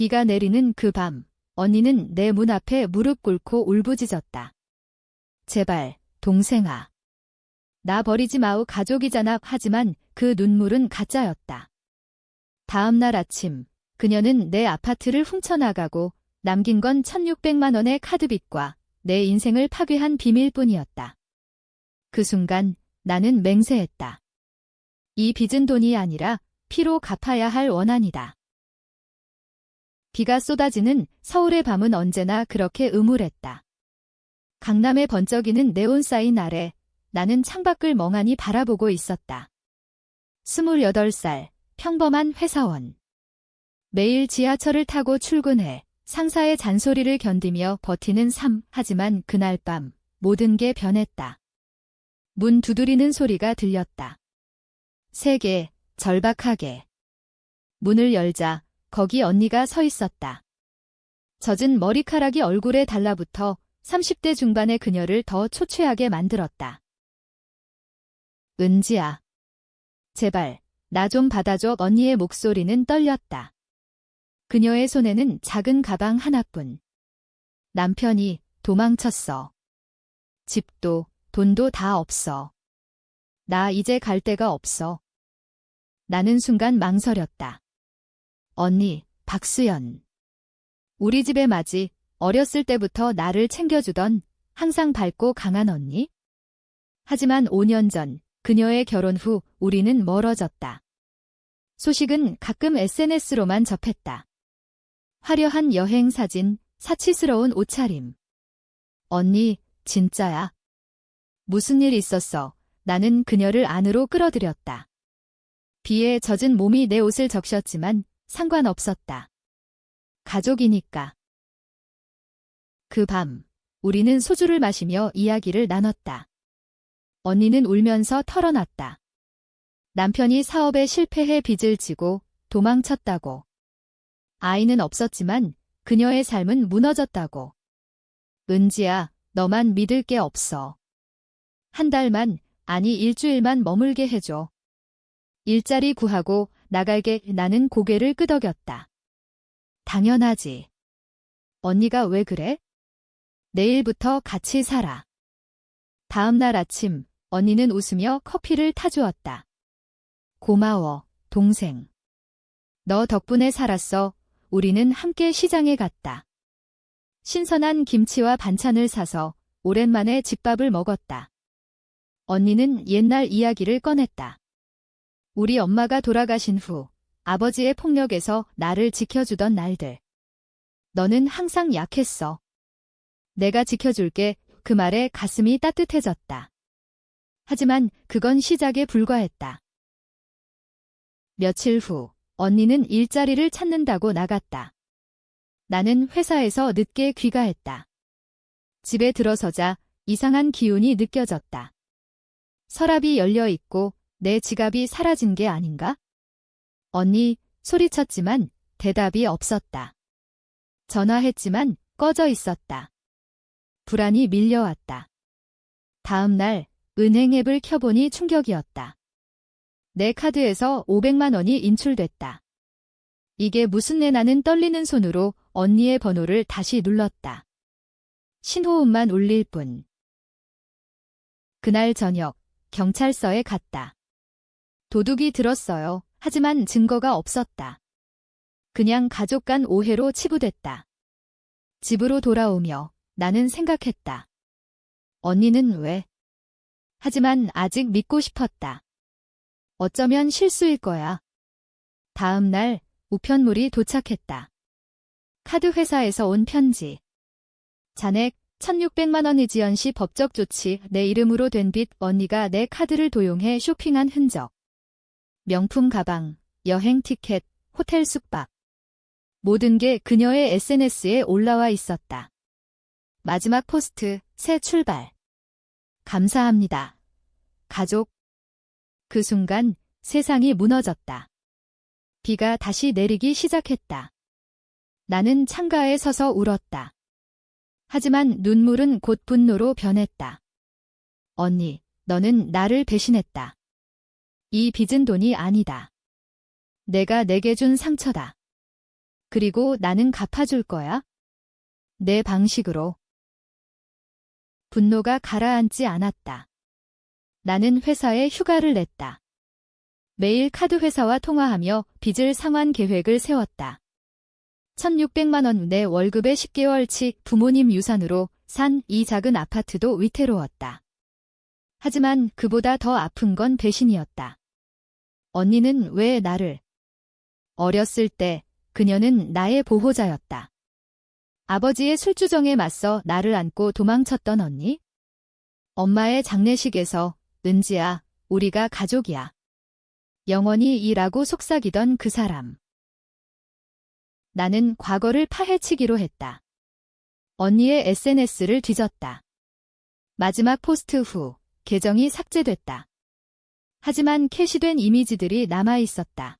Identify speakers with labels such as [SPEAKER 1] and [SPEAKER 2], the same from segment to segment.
[SPEAKER 1] 비가 내리는 그 밤, 언니는 내 문 앞에 무릎 꿇고 울부짖었다. 제발, 동생아. 나 버리지 마우 가족이잖아. 하지만 그 눈물은 가짜였다. 다음 날 아침, 그녀는 내 아파트를 훔쳐나가고 남긴 건 1,600만 원의 카드빚과 내 인생을 파괴한 비밀뿐이었다. 그 순간 나는 맹세했다. 이 빚은 돈이 아니라 피로 갚아야 할 원한이다. 비가 쏟아지는 서울의 밤은 언제나 그렇게 음울했다. 강남의 번쩍이는 네온사인 아래 나는 창밖을 멍하니 바라보고 있었다. 28살, 평범한 회사원. 매일 지하철을 타고 출근해 상사의 잔소리를 견디며 버티는 삶. 하지만 그날 밤 모든 게 변했다. 문 두드리는 소리가 들렸다. 세게, 절박하게. 문을 열자 거기 언니가 서 있었다. 젖은 머리카락이 얼굴에 달라붙어 30대 중반의 그녀를 더 초췌하게 만들었다. 은지야. 제발, 나 좀 받아줘. 언니의 목소리는 떨렸다. 그녀의 손에는 작은 가방 하나뿐. 남편이 도망쳤어. 집도, 돈도 다 없어. 나 이제 갈 데가 없어. 나는 순간 망설였다. 언니, 박수연. 우리 집의 맞이, 어렸을 때부터 나를 챙겨주던 항상 밝고 강한 언니? 하지만 5년 전, 그녀의 결혼 후 우리는 멀어졌다. 소식은 가끔 SNS로만 접했다. 화려한 여행 사진, 사치스러운 옷차림. 언니, 진짜야? 무슨 일 있었어? 나는 그녀를 안으로 끌어들였다. 비에 젖은 몸이 내 옷을 적셨지만 상관없었다. 가족이니까. 그 밤, 우리는 소주를 마시며 이야기를 나눴다. 언니는 울면서 털어놨다. 남편이 사업에 실패해 빚을 지고 도망쳤다고. 아이는 없었지만 그녀의 삶은 무너졌다고. 은지야, 너만 믿을 게 없어. 한 달만, 아니 일주일만 머물게 해줘. 일자리 구하고 나갈게. 나는 고개를 끄덕였다. 당연하지. 언니가 왜 그래? 내일부터 같이 살아. 다음 날 아침, 언니는 웃으며 커피를 타주었다. 고마워, 동생. 너 덕분에 살았어. 우리는 함께 시장에 갔다. 신선한 김치와 반찬을 사서 오랜만에 집밥을 먹었다. 언니는 옛날 이야기를 꺼냈다. 우리 엄마가 돌아가신 후 아버지의 폭력에서 나를 지켜주던 날들. 너는 항상 약했어. 내가 지켜줄게. 그 말에 가슴이 따뜻해졌다. 하지만 그건 시작에 불과했다. 며칠 후 언니는 일자리를 찾는다고 나갔다. 나는 회사에서 늦게 귀가했다. 집에 들어서자 이상한 기운이 느껴졌다. 서랍이 열려 있고 내 지갑이 사라진 게 아닌가? 언니, 소리쳤지만 대답이 없었다. 전화했지만 꺼져 있었다. 불안이 밀려왔다. 다음 날 은행 앱을 켜보니 충격이었다. 내 카드에서 500만 원이 인출됐다. 이게 무슨 내. 나는 떨리는 손으로 언니의 번호를 다시 눌렀다. 신호음만 울릴 뿐. 그날 저녁 경찰서에 갔다. 도둑이 들었어요. 하지만 증거가 없었다. 그냥 가족 간 오해로 치부됐다. 집으로 돌아오며 나는 생각했다. 언니는 왜? 하지만 아직 믿고 싶었다. 어쩌면 실수일 거야. 다음 날 우편물이 도착했다. 카드 회사에서 온 편지. 잔액 1,600만 원 의지연 시 법적 조치. 내 이름으로 된 빚. 언니가 내 카드를 도용해 쇼핑한 흔적. 명품 가방, 여행 티켓, 호텔 숙박. 모든 게 그녀의 SNS에 올라와 있었다. 마지막 포스트, 새 출발. 감사합니다. 가족. 그 순간 세상이 무너졌다. 비가 다시 내리기 시작했다. 나는 창가에 서서 울었다. 하지만 눈물은 곧 분노로 변했다. 언니, 너는 나를 배신했다. 이 빚은 돈이 아니다. 내가 내게 준 상처다. 그리고 나는 갚아줄 거야. 내 방식으로. 분노가 가라앉지 않았다. 나는 회사에 휴가를 냈다. 매일 카드 회사와 통화하며 빚을 상환 계획을 세웠다. 1,600만 원 내 월급의 10개월치 부모님 유산으로 산 이 작은 아파트도 위태로웠다. 하지만 그보다 더 아픈 건 배신이었다. 언니는 왜 나를? 어렸을 때 그녀는 나의 보호자였다. 아버지의 술주정에 맞서 나를 안고 도망쳤던 언니? 엄마의 장례식에서 은지야, 우리가 가족이야. 영원히 일하고 속삭이던 그 사람. 나는 과거를 파헤치기로 했다. 언니의 SNS를 뒤졌다. 마지막 포스트 후 계정이 삭제됐다. 하지만 캐시된 이미지들이 남아있었다.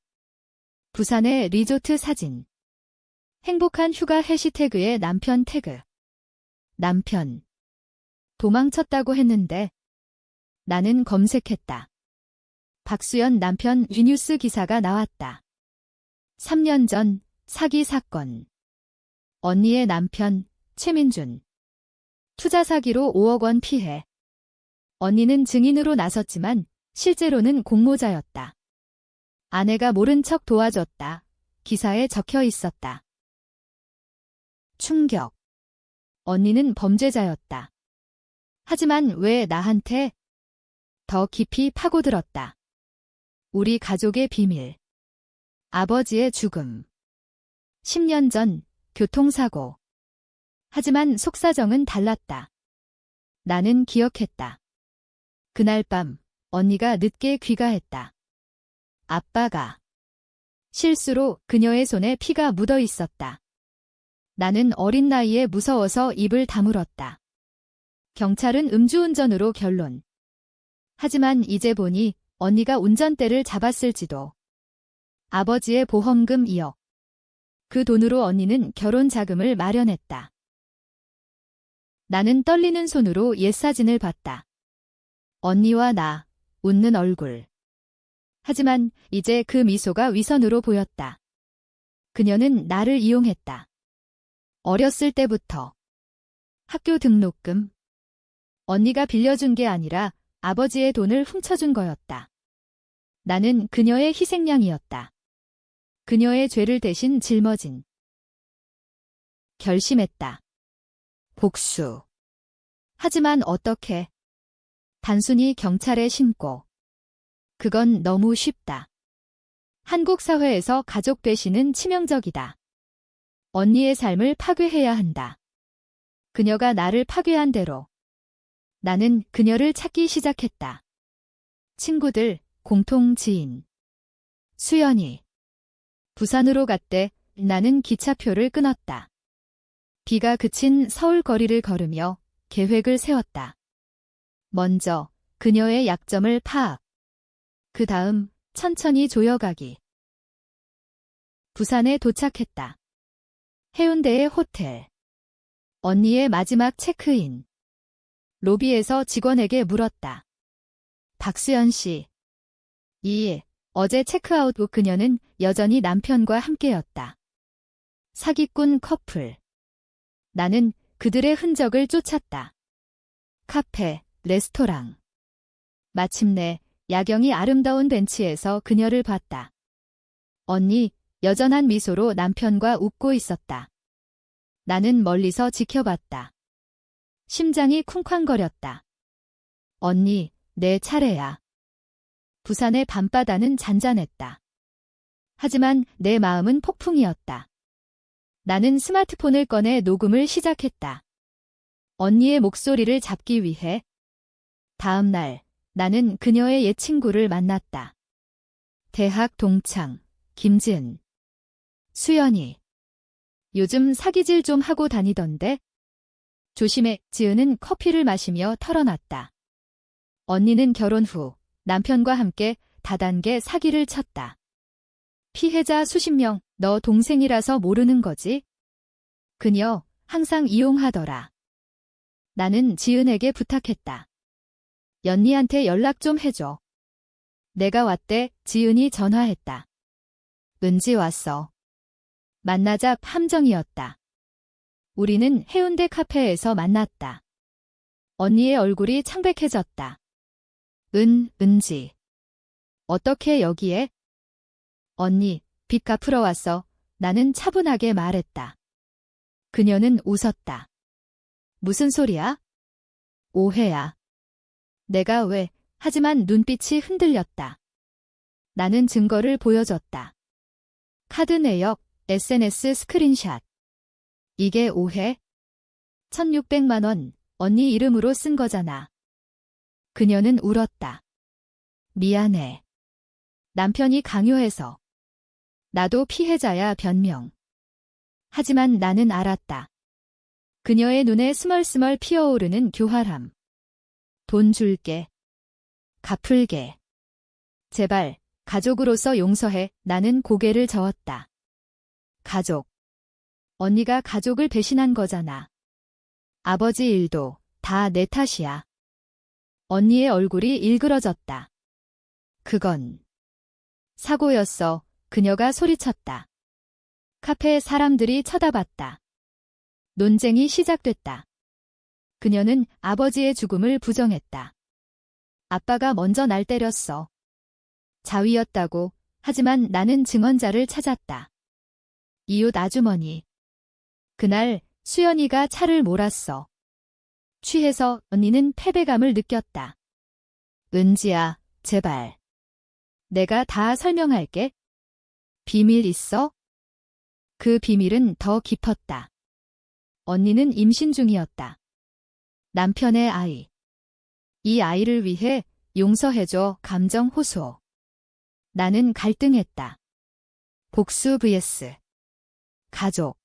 [SPEAKER 1] 부산의 리조트 사진. 행복한 휴가 해시태그에 남편 태그. 남편. 도망쳤다고 했는데. 나는 검색했다. 박수연 남편 위뉴스 기사가 나왔다. 3년 전 사기 사건. 언니의 남편 최민준. 투자 사기로 5억 원 피해. 언니는 증인으로 나섰지만 실제로는 공모자였다. 아내가 모른 척 도와줬다. 기사에 적혀 있었다. 충격. 언니는 범죄자였다. 하지만 왜 나한테? 더 깊이 파고들었다. 우리 가족의 비밀. 아버지의 죽음. 10년 전 교통사고. 하지만 속사정은 달랐다. 나는 기억했다. 그날 밤 언니가 늦게 귀가했다. 아빠가. 실수로 그녀의 손에 피가 묻어 있었다. 나는 어린 나이에 무서워서 입을 다물었다. 경찰은 음주운전으로 결론. 하지만 이제 보니 언니가 운전대를 잡았을지도. 아버지의 보험금 2억. 그 돈으로 언니는 결혼 자금을 마련했다. 나는 떨리는 손으로 옛사진을 봤다. 언니와 나, 웃는 얼굴. 하지만 이제 그 미소가 위선으로 보였다. 그녀는 나를 이용했다. 어렸을 때부터. 학교 등록금. 언니가 빌려준 게 아니라 아버지의 돈을 훔쳐준 거였다. 나는 그녀의 희생양이었다. 그녀의 죄를 대신 짊어진. 결심했다. 복수. 하지만 어떻게? 단순히 경찰에 신고. 그건 너무 쉽다. 한국 사회에서 가족 배신은 치명적이다. 언니의 삶을 파괴해야 한다. 그녀가 나를 파괴한 대로. 나는 그녀를 찾기 시작했다. 친구들, 공통 지인. 수연이. 부산으로 갔대. 나는 기차표를 끊었다. 비가 그친 서울 거리를 걸으며 계획을 세웠다. 먼저 그녀의 약점을 파악. 그 다음 천천히 조여가기. 부산에 도착했다. 해운대의 호텔. 언니의 마지막 체크인. 로비에서 직원에게 물었다. 박수연 씨. 어제 체크아웃 후 그녀는 여전히 남편과 함께였다. 사기꾼 커플. 나는 그들의 흔적을 쫓았다. 카페, 레스토랑. 마침내 야경이 아름다운 벤치에서 그녀를 봤다. 언니, 여전한 미소로 남편과 웃고 있었다. 나는 멀리서 지켜봤다. 심장이 쿵쾅거렸다. 언니, 내 차례야. 부산의 밤바다는 잔잔했다. 하지만 내 마음은 폭풍이었다. 나는 스마트폰을 꺼내 녹음을 시작했다. 언니의 목소리를 잡기 위해. 다음 날, 나는 그녀의 옛 친구를 만났다. 대학 동창, 김지은. 수연이. 요즘 사기질 좀 하고 다니던데? 조심해. 지은은 커피를 마시며 털어놨다. 언니는 결혼 후 남편과 함께 다단계 사기를 쳤다. 피해자 수십 명, 너 동생이라서 모르는 거지? 그녀 항상 이용하더라. 나는 지은에게 부탁했다. 연니한테 연락 좀 해줘. 내가 왔대. 지은이 전화했다. 은지 왔어. 만나자 함정이었다. 우리는 해운대 카페에서 만났다. 언니의 얼굴이 창백해졌다. 은지. 어떻게 여기에? 언니, 빚 갚으러 왔어. 나는 차분하게 말했다. 그녀는 웃었다. 무슨 소리야? 오해야. 내가 왜? 하지만 눈빛이 흔들렸다. 나는 증거를 보여줬다. 카드 내역, SNS 스크린샷. 이게 오해? 1,600만 원, 언니 이름으로 쓴 거잖아. 그녀는 울었다. 미안해. 남편이 강요해서. 나도 피해자야 변명. 하지만 나는 알았다. 그녀의 눈에 스멀스멀 피어오르는 교활함. 돈 줄게. 갚을게. 제발, 가족으로서 용서해. 나는 고개를 저었다. 가족. 언니가 가족을 배신한 거잖아. 아버지 일도 다 내 탓이야. 언니의 얼굴이 일그러졌다. 그건 사고였어. 그녀가 소리쳤다. 카페 사람들이 쳐다봤다. 논쟁이 시작됐다. 그녀는 아버지의 죽음을 부정했다. 아빠가 먼저 날 때렸어. 자위였다고. 하지만 나는 증언자를 찾았다. 이웃 아주머니. 그날 수연이가 차를 몰았어. 취해서 언니는 패배감을 느꼈다. 은지야, 제발. 내가 다 설명할게. 비밀 있어? 그 비밀은 더 깊었다. 언니는 임신 중이었다. 남편의 아이. 이 아이를 위해 용서해줘. 감정 호소. 나는 갈등했다. 복수 vs 가족.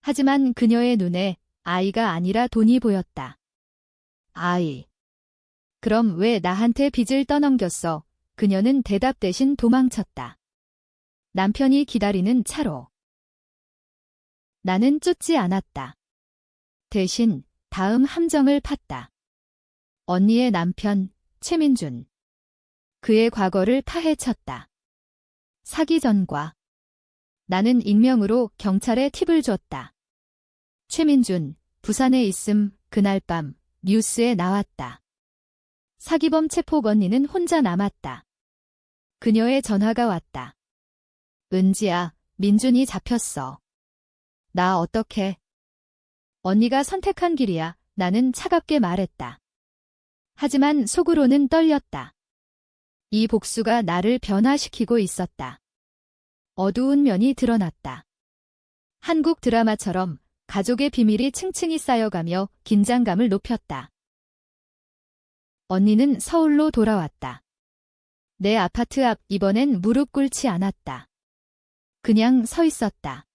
[SPEAKER 1] 하지만 그녀의 눈에 아이가 아니라 돈이 보였다. 아이. 그럼 왜 나한테 빚을 떠넘겼어? 그녀는 대답 대신 도망쳤다. 남편이 기다리는 차로. 나는 쫓지 않았다. 대신 다음 함정을 팠다. 언니의 남편, 최민준. 그의 과거를 파헤쳤다. 사기 전과. 나는 익명으로 경찰에 팁을 줬다. 최민준, 부산에 있음. 그날 밤 뉴스에 나왔다. 사기범 체포. 언니는 혼자 남았다. 그녀의 전화가 왔다. 은지야, 민준이 잡혔어. 나 어떡해? 언니가 선택한 길이야. 나는 차갑게 말했다. 하지만 속으로는 떨렸다. 이 복수가 나를 변화시키고 있었다. 어두운 면이 드러났다. 한국 드라마처럼 가족의 비밀이 층층이 쌓여가며 긴장감을 높였다. 언니는 서울로 돌아왔다. 내 아파트 앞. 이번엔 무릎 꿇지 않았다. 그냥 서 있었다.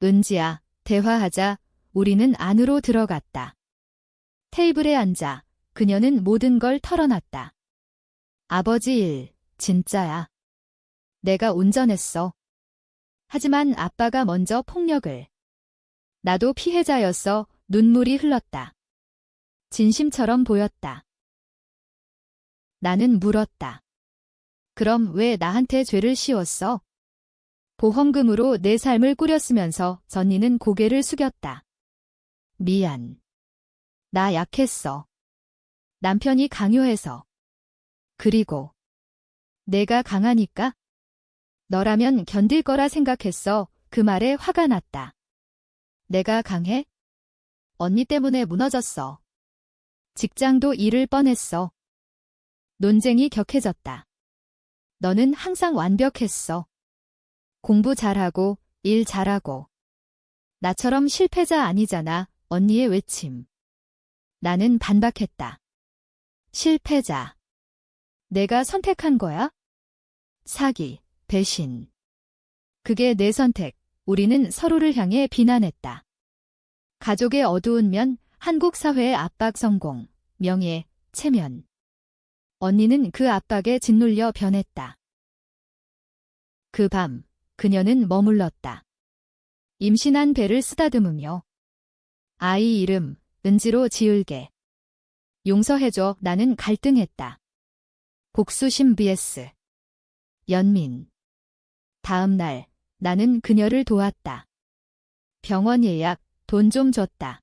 [SPEAKER 1] 은지야, 대화하자. 우리는 안으로 들어갔다. 테이블에 앉아 그녀는 모든 걸 털어놨다. 아버지 일, 진짜야. 내가 운전했어. 하지만 아빠가 먼저 폭력을. 나도 피해자였어. 눈물이 흘렀다. 진심처럼 보였다. 나는 물었다. 그럼 왜 나한테 죄를 씌웠어? 보험금으로 내 삶을 꾸렸으면서. 언니는 고개를 숙였다. 미안. 나 약했어. 남편이 강요해서. 그리고 내가 강하니까? 너라면 견딜 거라 생각했어. 그 말에 화가 났다. 내가 강해? 언니 때문에 무너졌어. 직장도 잃을 뻔했어. 논쟁이 격해졌다. 너는 항상 완벽했어. 공부 잘하고 일 잘하고. 나처럼 실패자 아니잖아. 언니의 외침. 나는 반박했다. 실패자. 내가 선택한 거야? 사기, 배신. 그게 내 선택. 우리는 서로를 향해 비난했다. 가족의 어두운 면, 한국 사회의 압박. 성공, 명예, 체면. 언니는 그 압박에 짓눌려 변했다. 그 밤, 그녀는 머물렀다. 임신한 배를 쓰다듬으며. 아이 이름, 은지로 지을게. 용서해줘. 나는 갈등했다. 복수심 vs 연민. 다음 날, 나는 그녀를 도왔다. 병원 예약, 돈 좀 줬다.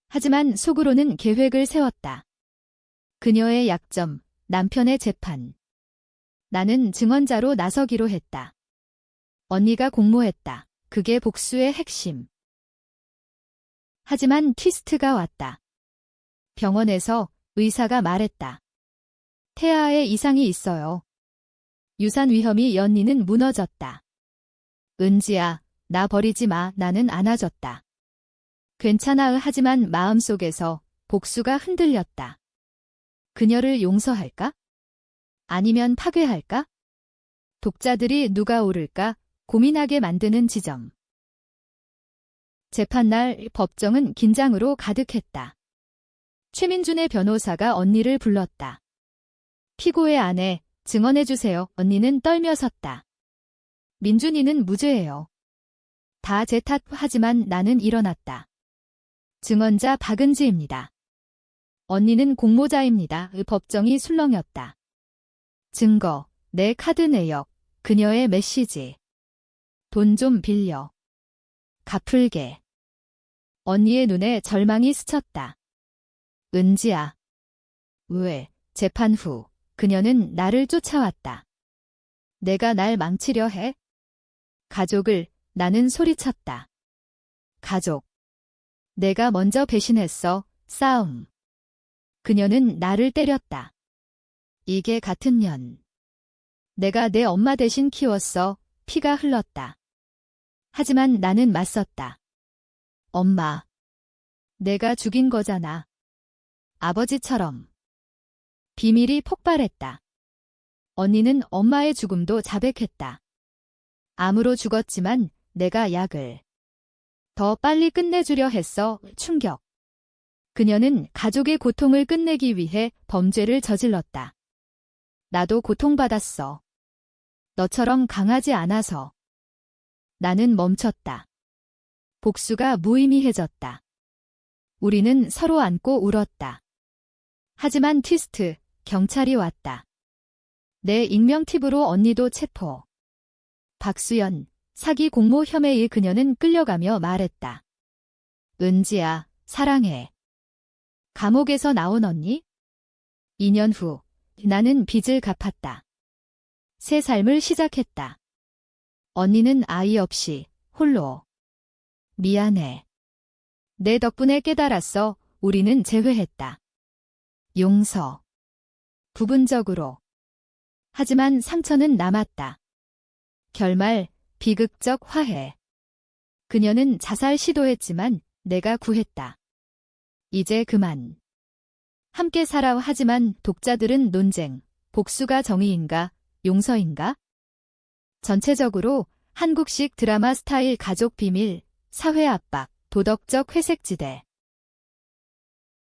[SPEAKER 1] 하지만 속으로는 계획을 세웠다. 그녀의 약점, 남편의 재판. 나는 증언자로 나서기로 했다. 언니가 공모했다. 그게 복수의 핵심. 하지만 트위스트가 왔다. 병원에서 의사가 말했다. 태아에 이상이 있어요. 유산 위험이 연니는 무너졌다. 은지야, 나 버리지 마. 나는 안아줬다. 괜찮아. 하지만 마음속에서 복수가 흔들렸다. 그녀를 용서할까? 아니면 파괴할까? 독자들이 누가 옳을까 고민하게 만드는 지점. 재판날 법정은 긴장으로 가득했다. 최민준의 변호사가 언니를 불렀다. 피고의 아내, 증언해주세요. 언니는 떨며 섰다. 민준이는 무죄예요. 다 제 탓. 하지만 나는 일어났다. 증언자 박은지입니다. 언니는 공모자입니다. 법정이 술렁였다. 증거, 내 카드 내역, 그녀의 메시지. 돈 좀 빌려. 갚을게. 언니의 눈에 절망이 스쳤다. 은지야. 왜? 재판 후 그녀는 나를 쫓아왔다. 내가 날 망치려 해? 가족을, 나는 소리쳤다. 가족. 내가 먼저 배신했어. 싸움. 그녀는 나를 때렸다. 이게 같은 년. 내가 내 엄마 대신 키웠어. 피가 흘렀다. 하지만 나는 맞섰다. 엄마. 내가 죽인 거잖아. 아버지처럼. 비밀이 폭발했다. 언니는 엄마의 죽음도 자백했다. 암으로 죽었지만 내가 약을 더 빨리 끝내주려 했어. 충격. 그녀는 가족의 고통을 끝내기 위해 범죄를 저질렀다. 나도 고통받았어. 너처럼 강하지 않아서. 나는 멈췄다. 복수가 무의미해졌다. 우리는 서로 안고 울었다. 하지만 트위스트, 경찰이 왔다. 내 익명 팁으로 언니도 체포. 박수연, 사기 공모 혐의의 그녀는 끌려가며 말했다. 은지야, 사랑해. 감옥에서 나온 언니? 2년 후, 나는 빚을 갚았다. 새 삶을 시작했다. 언니는 아이 없이, 홀로. 미안해. 내 덕분에 깨달았어. 우리는 재회했다. 용서. 부분적으로. 하지만 상처는 남았다. 결말, 비극적 화해. 그녀는 자살 시도했지만 내가 구했다. 이제 그만. 함께 살아. 하지만 독자들은 논쟁, 복수가 정의인가, 용서인가? 전체적으로 한국식 드라마 스타일 가족 비밀, 사회 압박, 도덕적 회색지대.